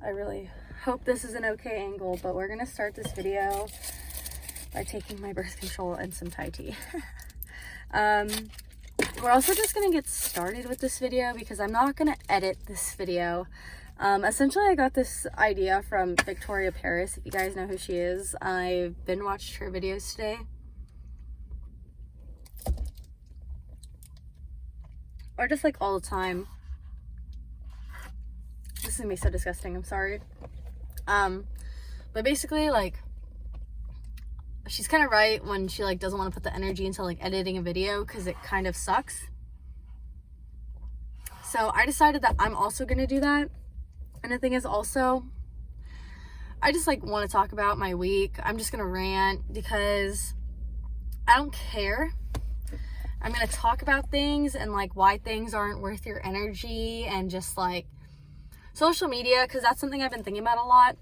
I really hope this is an okay angle, but we're gonna start this video by taking my birth control and some Thai tea. We're also just gonna get started with this video because I'm not gonna edit this video. Essentially, I got this idea from Victoria Paris, if you guys know who she is. I've been watched her videos today. Or just like all the time. This is gonna be so disgusting, I'm sorry. But basically, like, she's kind of right when she like doesn't want to put the energy into like editing a video because it kind of sucks. So I decided that I'm also gonna do that. And the thing is also, I just like want to talk about my week. I'm just gonna rant because I don't care. I'm gonna talk about things and like why things aren't worth your energy and just like social media, because that's something I've been thinking about a lot.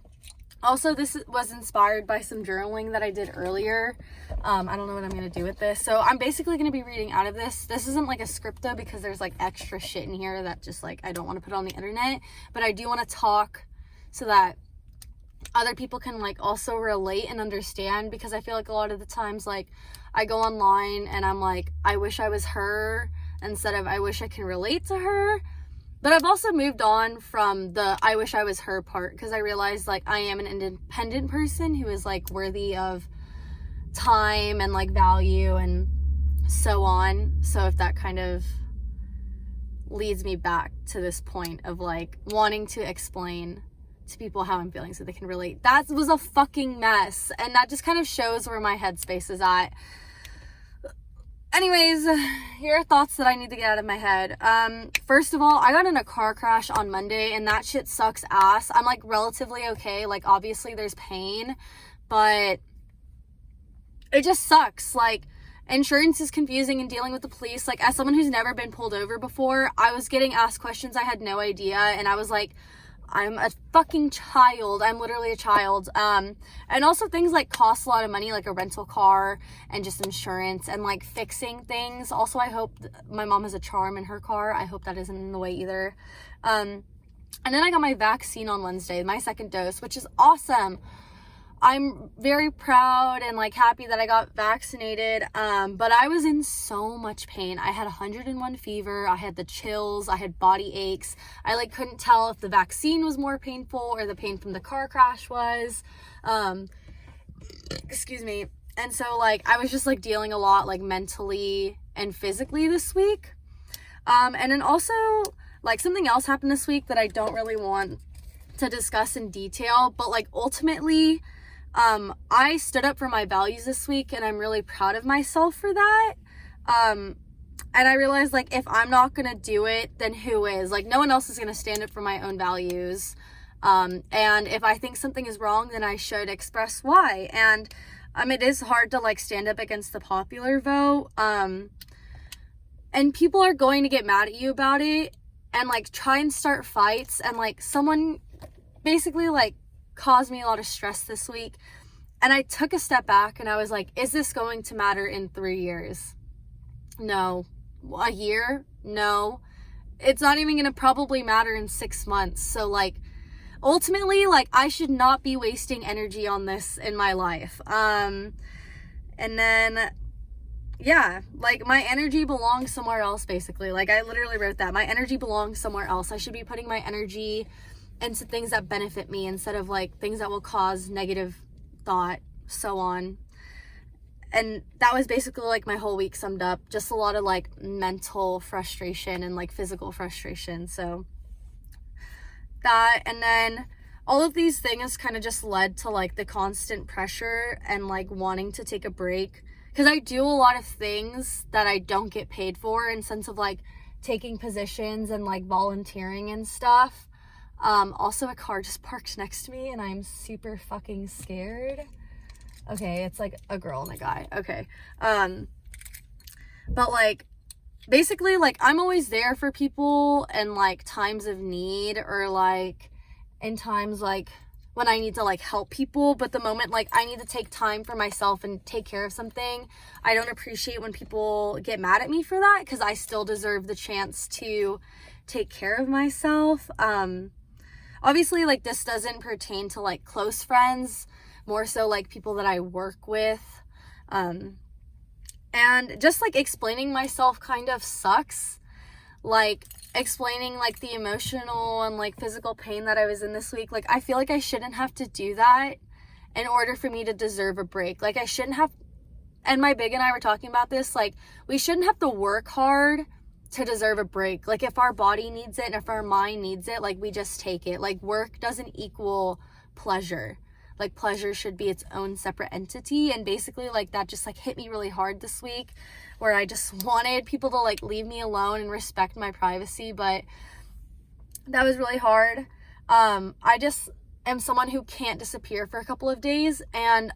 Also, this was inspired by some journaling that I did earlier. I don't know what I'm gonna do with this. So I'm basically gonna be reading out of this. This isn't like a script though, because there's like extra shit in here that just like I don't want to put on the internet, but I do want to talk so that other people can like also relate and understand, because I feel like a lot of the times like I go online and I'm like, I wish I was her instead of I wish I can relate to her. But I've also moved on from the I wish I was her part, because I realized like I am an independent person who is like worthy of time and like value and so on. So if that kind of leads me back to this point of like wanting to explain to people how I'm feeling so they can relate, that was a fucking mess, and that just kind of shows where my headspace is at. Anyways, here are thoughts that I need to get out of my head. First of all, I got in a car crash on Monday and that shit sucks ass. I'm like relatively okay. Like obviously there's pain, but it just sucks. Like insurance is confusing and dealing with the police. Like as someone who's never been pulled over before, I was getting asked questions I had no idea, and I was like, I'm a fucking child. I'm literally a child. And also things like cost a lot of money, like a rental car and just insurance and like fixing things. Also, I hope my mom has a charm in her car. I hope that isn't in the way either. And then I got my vaccine on Wednesday, my second dose, which is awesome. I'm very proud and like happy that I got vaccinated, but I was in so much pain. I had 101 fever, I had the chills, I had body aches. I like couldn't tell if the vaccine was more painful or the pain from the car crash was. Excuse me. And so like I was just like dealing a lot like mentally and physically this week. And then also like something else happened this week that I don't really want to discuss in detail, but like ultimately I stood up for my values this week, and I'm really proud of myself for that. And I realized like if I'm not gonna do it, then who is? Like no one else is gonna stand up for my own values. And if I think something is wrong, then I should express why. And it is hard to like stand up against the popular vote. And people are going to get mad at you about it and like try and start fights, and like someone basically like caused me a lot of stress this week, and I took a step back and I was like, is this going to matter in 3 years? No. A year? No. It's not even gonna probably matter in 6 months. So like ultimately like I should not be wasting energy on this in my life. And then yeah, like my energy belongs somewhere else, basically. Like I literally wrote that. My energy belongs somewhere else. I should be putting my energy into things that benefit me instead of like things that will cause negative thought, so on. And that was basically like my whole week summed up. Just a lot of like mental frustration and like physical frustration. So that, and then all of these things kind of just led to like the constant pressure and like wanting to take a break, because I do a lot of things that I don't get paid for, in sense of like taking positions and like volunteering and stuff. Also a car just parked next to me and I'm super fucking scared. Okay, it's like a girl and a guy. Okay. But like basically like I'm always there for people in like times of need, or like in times like when I need to like help people, but the moment like I need to take time for myself and take care of something, I don't appreciate when people get mad at me for that, because I still deserve the chance to take care of myself. obviously, like, this doesn't pertain to, like, close friends, more so, like, people that I work with. And just, like, explaining myself kind of sucks. Like, explaining, like, the emotional and, like, physical pain that I was in this week. Like, I feel like I shouldn't have to do that in order for me to deserve a break. Like, I shouldn't have, and my big and I were talking about this, like, we shouldn't have to work hard to deserve a break. Like, if our body needs it and if our mind needs it, like, we just take it. Like, work doesn't equal pleasure. Like, pleasure should be its own separate entity. And basically, like, that just, like, hit me really hard this week, where I just wanted people to, like, leave me alone and respect my privacy. But that was really hard. I just am someone who can't disappear for a couple of days, and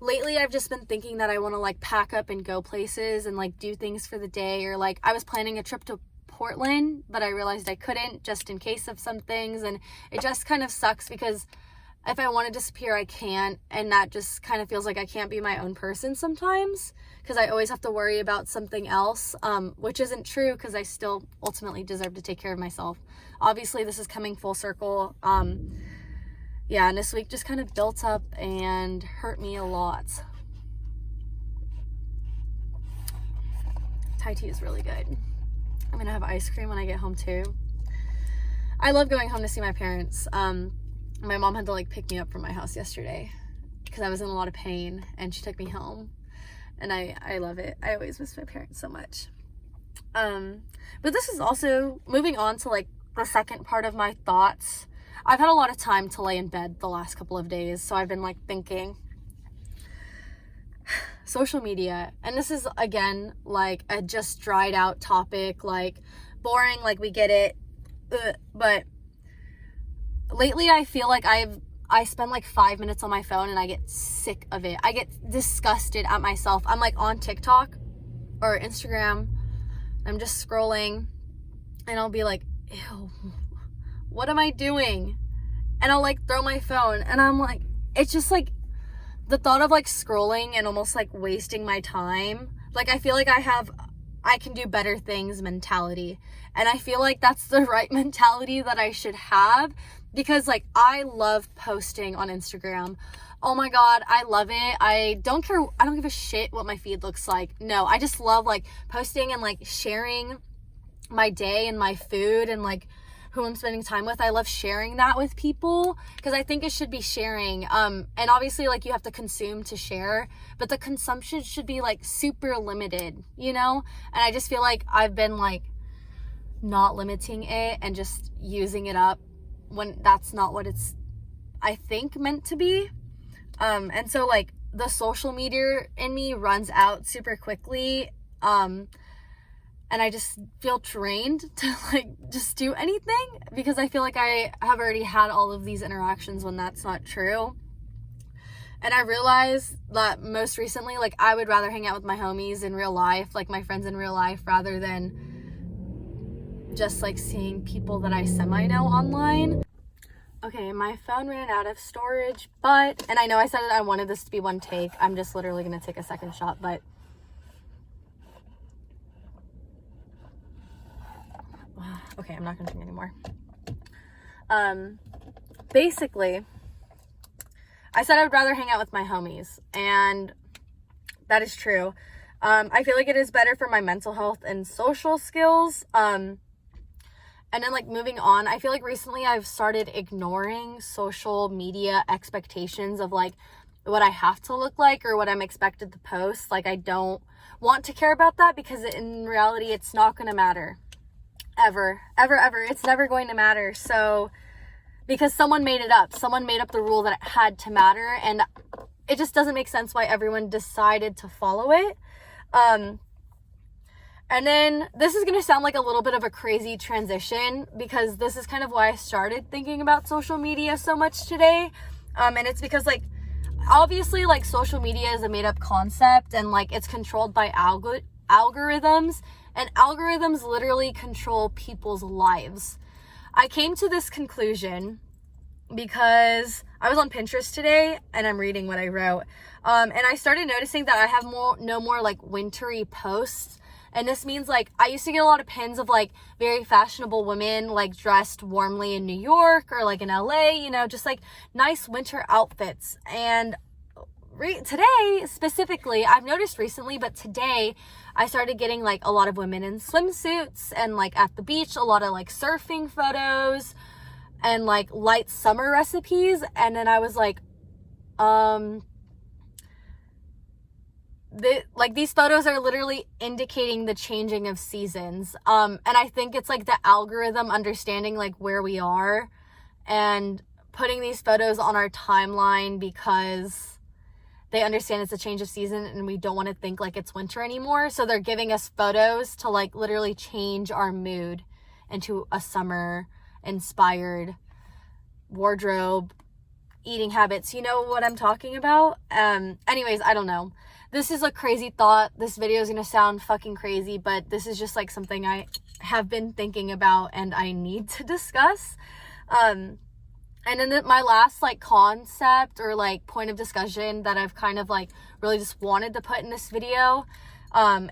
lately I've just been thinking that I want to, like, pack up and go places and, like, do things for the day. Or, like, I was planning a trip to Portland, but I realized I couldn't, just in case of some things. And it just kind of sucks, because if I want to disappear, I can't, and that just kind of feels like I can't be my own person sometimes, because I always have to worry about something else, which isn't true, because I still ultimately deserve to take care of myself. Obviously, this is coming full circle. Yeah, and this week just kind of built up and hurt me a lot. Thai tea is really good. I'm gonna have ice cream when I get home too. I love going home to see my parents. My mom had to, like, pick me up from my house yesterday because I was in a lot of pain, and she took me home, and I love it. I always miss my parents so much. But this is also moving on to, like, the second part of my thoughts. I've had a lot of time to lay in bed the last couple of days, so I've been, like, thinking. Social media, and this is, again, like, a just dried out topic, like, boring, like, we get it, but lately I feel like I spend, like, 5 minutes on my phone and I get sick of it. I get disgusted at myself. I'm, like, on TikTok or Instagram, I'm just scrolling, and I'll be like, ew, what am I doing? And I'll, like, throw my phone, and I'm like, it's just, like, the thought of, like, scrolling and almost, like, wasting my time. Like, I feel like I can do better things mentality. And I feel like that's the right mentality that I should have, because, like, I love posting on Instagram. Oh my God, I love it. I don't care. I don't give a shit what my feed looks like. No, I just love, like, posting and, like, sharing my day and my food and, like, who I'm spending time with. I love sharing that with people, because I think it should be sharing. And obviously, like, you have to consume to share, but the consumption should be, like, super limited, you know? And I just feel like I've been, like, not limiting it and just using it up when that's not what it's, I think, meant to be. And so, like, the social media in me runs out super quickly. And I just feel drained to, like, just do anything, because I feel like I have already had all of these interactions when that's not true. And I realized that most recently, like, I would rather hang out with my homies in real life, like, my friends in real life, rather than just, like, seeing people that I semi-know online. Okay, my phone ran out of storage, and I know I said that I wanted this to be one take. I'm just literally gonna take a second shot, but okay, I'm not gonna drink anymore. Basically, I said I would rather hang out with my homies, and that is true. I feel like it is better for my mental health and social skills. And then, like, moving on, I feel like recently I've started ignoring social media expectations of, like, what I have to look like or what I'm expected to post. Like, I don't want to care about that, because in reality, it's not gonna matter. Ever. It's never going to matter. So, because someone made it up. Someone made up the rule that it had to matter, and it just doesn't make sense why everyone decided to follow it. And then this is going to sound like a little bit of a crazy transition, because this is kind of why I started thinking about social media so much today. And it's because, like, obviously, like, social media is a made up concept, and, like, it's controlled by algorithms, and algorithms literally control people's lives. I came to this conclusion because I was on Pinterest today, and I'm reading what I wrote. And I started noticing that I have no more, like, wintry posts And this means, like, I used to get a lot of pins of, like, very fashionable women, like, dressed warmly in New York or, like, in LA, you know, just, like, nice winter outfits. And today, specifically, I've noticed recently, but today, I started getting, like, a lot of women in swimsuits and, like, at the beach, a lot of, like, surfing photos and, like, light summer recipes. And then I was like, these photos are literally indicating the changing of seasons. And I think it's like the algorithm understanding like where we are and putting these photos on our timeline because they understand it's a change of season and we don't want to think like it's winter anymore. So they're giving us photos to like literally change our mood into a summer inspired wardrobe, eating habits. You know what I'm talking about? Anyways, I don't know. This is a crazy thought. This video is going to sound fucking crazy, but this is just like something I have been thinking about and I need to discuss. And then my last like concept or like point of discussion that I've kind of like really just wanted to put in this video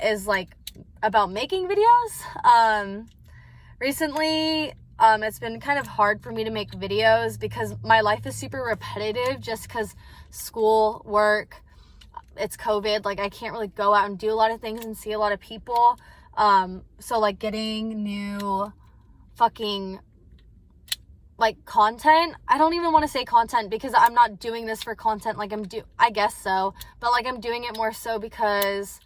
is like about making videos. Recently, it's been kind of hard for me to make videos because my life is super repetitive just because school, work, it's COVID, like I can't really go out and do a lot of things and see a lot of people. So like getting new fucking like content, I don't even want to say content because I'm not doing this for content. Like I guess so, but like I'm doing it more so because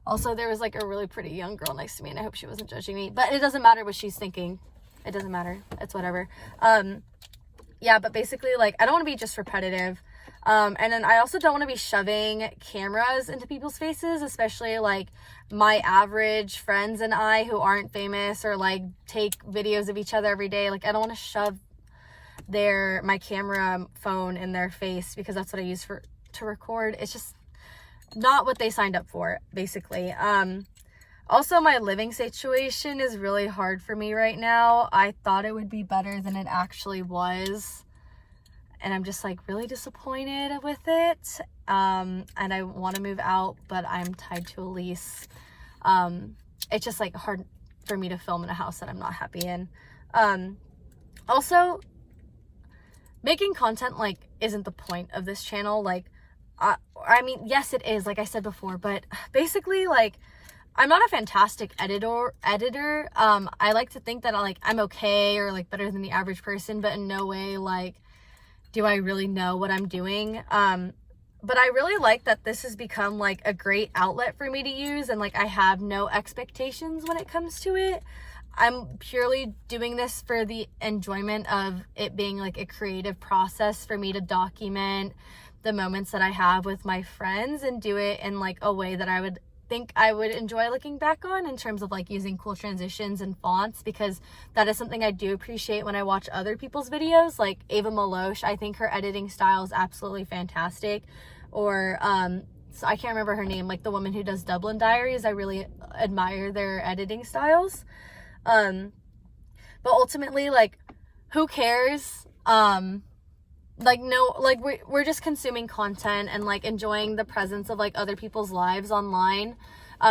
also there was like a really pretty young girl next to me and I hope she wasn't judging me, but it doesn't matter what she's thinking. It doesn't matter. It's whatever. Yeah, but basically like I don't want to be just repetitive. And then I also don't want to be shoving cameras into people's faces, especially like my average friends and I who aren't famous or like take videos of each other every day. Like I don't want to shove my camera phone in their face because that's what I use to record. It's just not what they signed up for, basically. Also, my living situation is really hard for me right now. I thought it would be better than it actually was. And I'm just like really disappointed with it. And I want to move out, but I'm tied to a lease. It's just like hard for me to film in a house that I'm not happy in. Also, making content like isn't the point of this channel. Like, I mean, yes, it is, like I said before, but basically like I'm not a fantastic editor. I like to think that I'm okay or like better than the average person, but in no way like do I really know what I'm doing. But I really like that this has become like a great outlet for me to use and like I have no expectations when it comes to it. I'm purely doing this for the enjoyment of it being like a creative process for me to document the moments that I have with my friends and do it in like a way that I would think I would enjoy looking back on in terms of like using cool transitions and fonts, because that is something I do appreciate when I watch other people's videos. Like Ava Maloche, I think her editing style is absolutely fantastic. Or so I can't remember her name, like the woman who does Dublin Diaries. I really admire their editing styles. But ultimately, like, who cares? Like, no, like we're just consuming content and like enjoying the presence of like other people's lives online,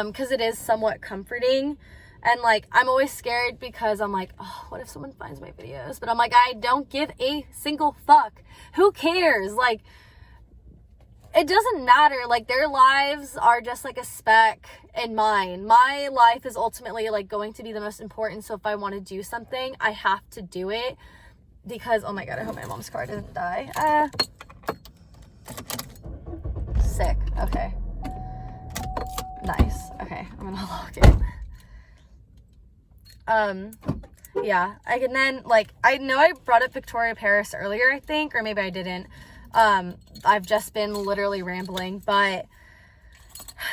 because it is somewhat comforting. And like I'm always scared because I'm like, oh, what if someone finds my videos? But I'm like, I don't give a single fuck. Who cares? Like, it doesn't matter. Like, their lives are just like a speck in mine. My life is ultimately like going to be the most important. So if I want to do something, I have to do it. Because, oh my god, I hope my mom's car doesn't die. Sick. Okay. Nice. Okay, I'm gonna lock it. Yeah. I can then, like, I know I brought up Victoria Paris earlier, I think, or maybe I didn't. I've just been literally rambling, but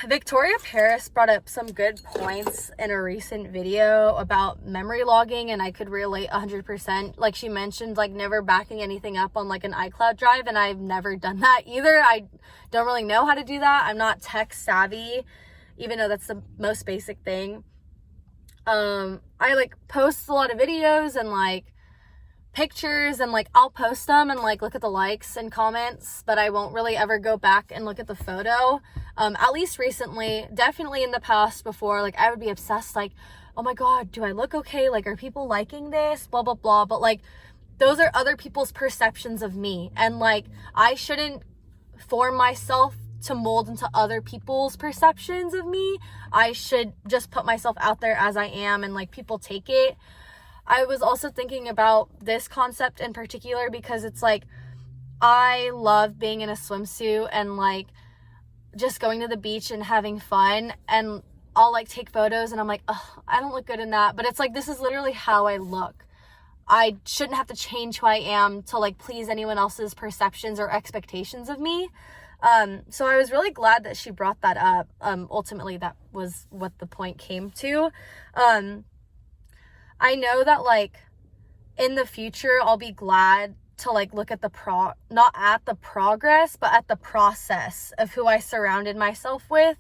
Victoria Paris brought up some good points in a recent video about memory logging, and I could relate 100%. Like, she mentioned like never backing anything up on like an iCloud drive, and I've never done that either. I don't really know how to do that. I'm not tech savvy, even though that's the most basic thing. I like post a lot of videos and like pictures and like I'll post them and like look at the likes and comments, but I won't really ever go back and look at the photo. At least recently. Definitely in the past before, like I would be obsessed, like, oh my god, do I look okay? Like, are people liking this? Blah blah blah. But like those are other people's perceptions of me, and like I shouldn't form myself to mold into other people's perceptions of me. I should just put myself out there as I am, and like people take it. I was also thinking about this concept in particular because it's like I love being in a swimsuit and like just going to the beach and having fun, and I'll like take photos and I'm like, oh, I don't look good in that, but it's like this is literally how I look. I shouldn't have to change who I am to like please anyone else's perceptions or expectations of me. So I was really glad that she brought that up. Ultimately that was what the point came to. I know that like in the future I'll be glad to like look at not at the progress, but at the process of who I surrounded myself with.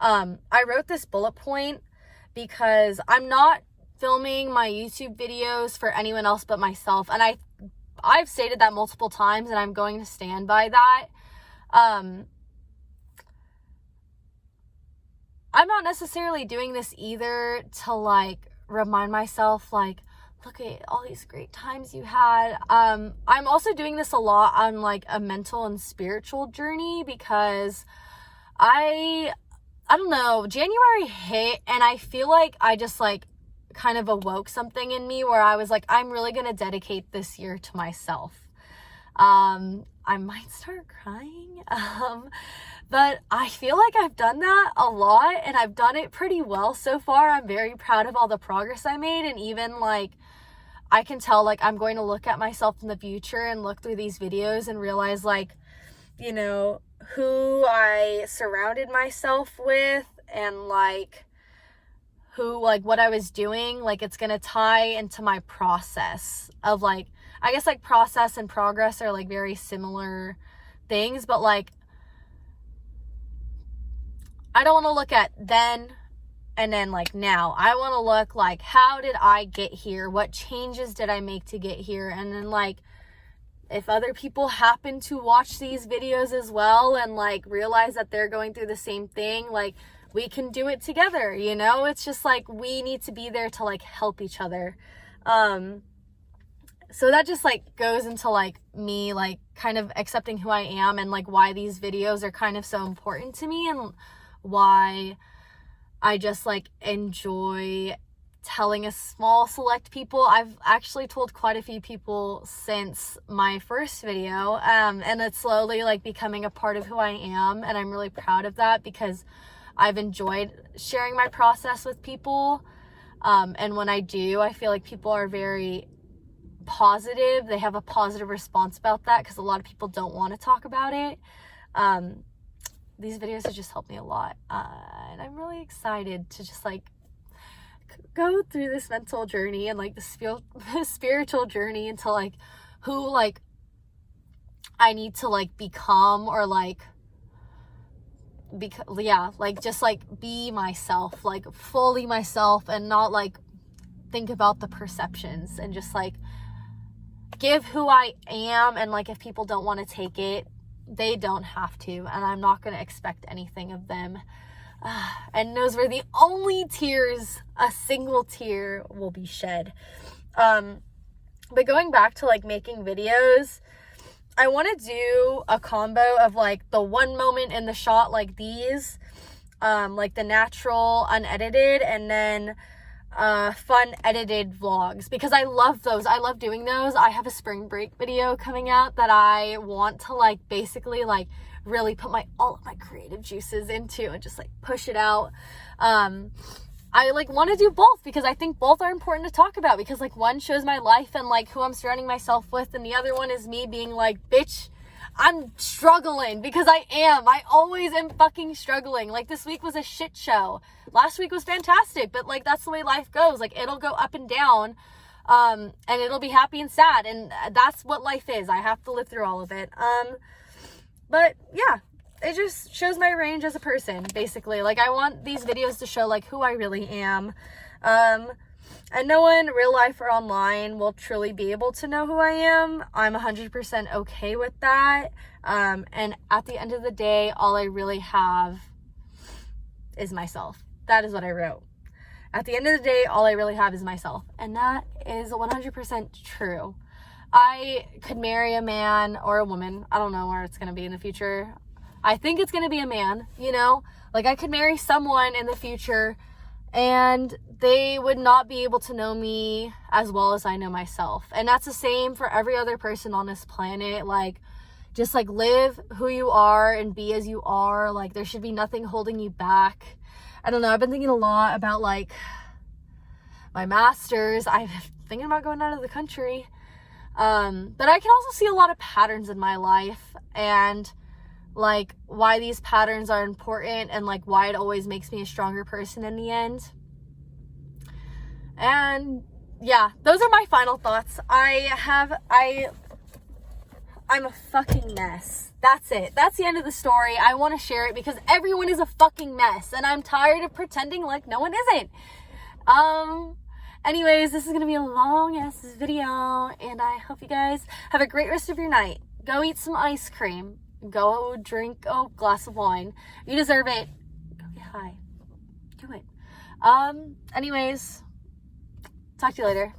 I wrote this bullet point because I'm not filming my YouTube videos for anyone else but myself, and I've stated that multiple times, and I'm going to stand by that. I'm not necessarily doing this either to like remind myself like, look at all these great times you had. I'm also doing this a lot on like a mental and spiritual journey because I don't know, January hit and I feel like I just like kind of awoke something in me where I was like, I'm really going to dedicate this year to myself. I might start crying. But I feel like I've done that a lot and I've done it pretty well so far. I'm very proud of all the progress I made, and even like I can tell like I'm going to look at myself in the future and look through these videos and realize like, you know, who I surrounded myself with and like who, like what I was doing, like it's going to tie into my process of like, I guess like process and progress are like very similar things, but like I don't want to look at then and then like now. I want to look like, how did I get here? What changes did I make to get here? And then like if other people happen to watch these videos as well and like realize that they're going through the same thing, like we can do it together, you know? It's just like we need to be there to like help each other. So that just like goes into like me like kind of accepting who I am and like why these videos are kind of so important to me, and why I just like enjoy telling a small select people. I've actually told quite a few people since my first video, and it's slowly like becoming a part of who I am, and I'm really proud of that because I've enjoyed sharing my process with people, and when I do, I feel like people are very positive. They have a positive response about that because a lot of people don't want to talk about it. These videos have just helped me a lot, and I'm really excited to just like go through this mental journey and like the spiritual journey into like who like I need to like become, or like like just like be myself, like fully myself, and not like think about the perceptions, and just like give who I am. And like if people don't want to take it, they don't have to, and I'm not going to expect anything of them. And those were the only tears a single tear will be shed. But going back to like making videos, I want to do a combo of like the one moment in the shot like these, like the natural unedited, and then fun edited vlogs, because I love those. I love doing those. I have a spring break video coming out that I want to like basically like really put all of my creative juices into and just like push it out. I like want to do both because I think both are important to talk about, because like one shows my life and like who I'm surrounding myself with, and the other one is me being like, bitch, I'm struggling, because I always am fucking struggling. Like this week was a shit show. Last week was fantastic, but like that's the way life goes. Like it'll go up and down, and it'll be happy and sad, and that's what life is. I have to live through all of it. But yeah, it just shows my range as a person, basically. Like I want these videos to show like who I really am. And no one, real life or online, will truly be able to know who I am. I'm 100% okay with that. And at the end of the day, all I really have is myself. That is what I wrote. At the end of the day, all I really have is myself. And that is 100% true. I could marry a man or a woman. I don't know where it's going to be in the future. I think it's going to be a man, you know? Like, I could marry someone in the future and they would not be able to know me as well as I know myself. And that's the same for every other person on this planet. Like, just like live who you are and be as you are. Like, there should be nothing holding you back. I don't know. I've been thinking a lot about like my master's. I'm thinking about going out of the country. But I can also see a lot of patterns in my life and like why these patterns are important and like why it always makes me a stronger person in the end. And yeah, those are my final thoughts. I'm a fucking mess. That's it. That's the end of the story. I want to share it because everyone is a fucking mess and I'm tired of pretending like no one isn't. Anyways, this is going to be a long ass video and I hope you guys have a great rest of your night. Go eat some ice cream. Go drink a glass of wine. You deserve it. Go get high. Do it. Anyways, talk to you later.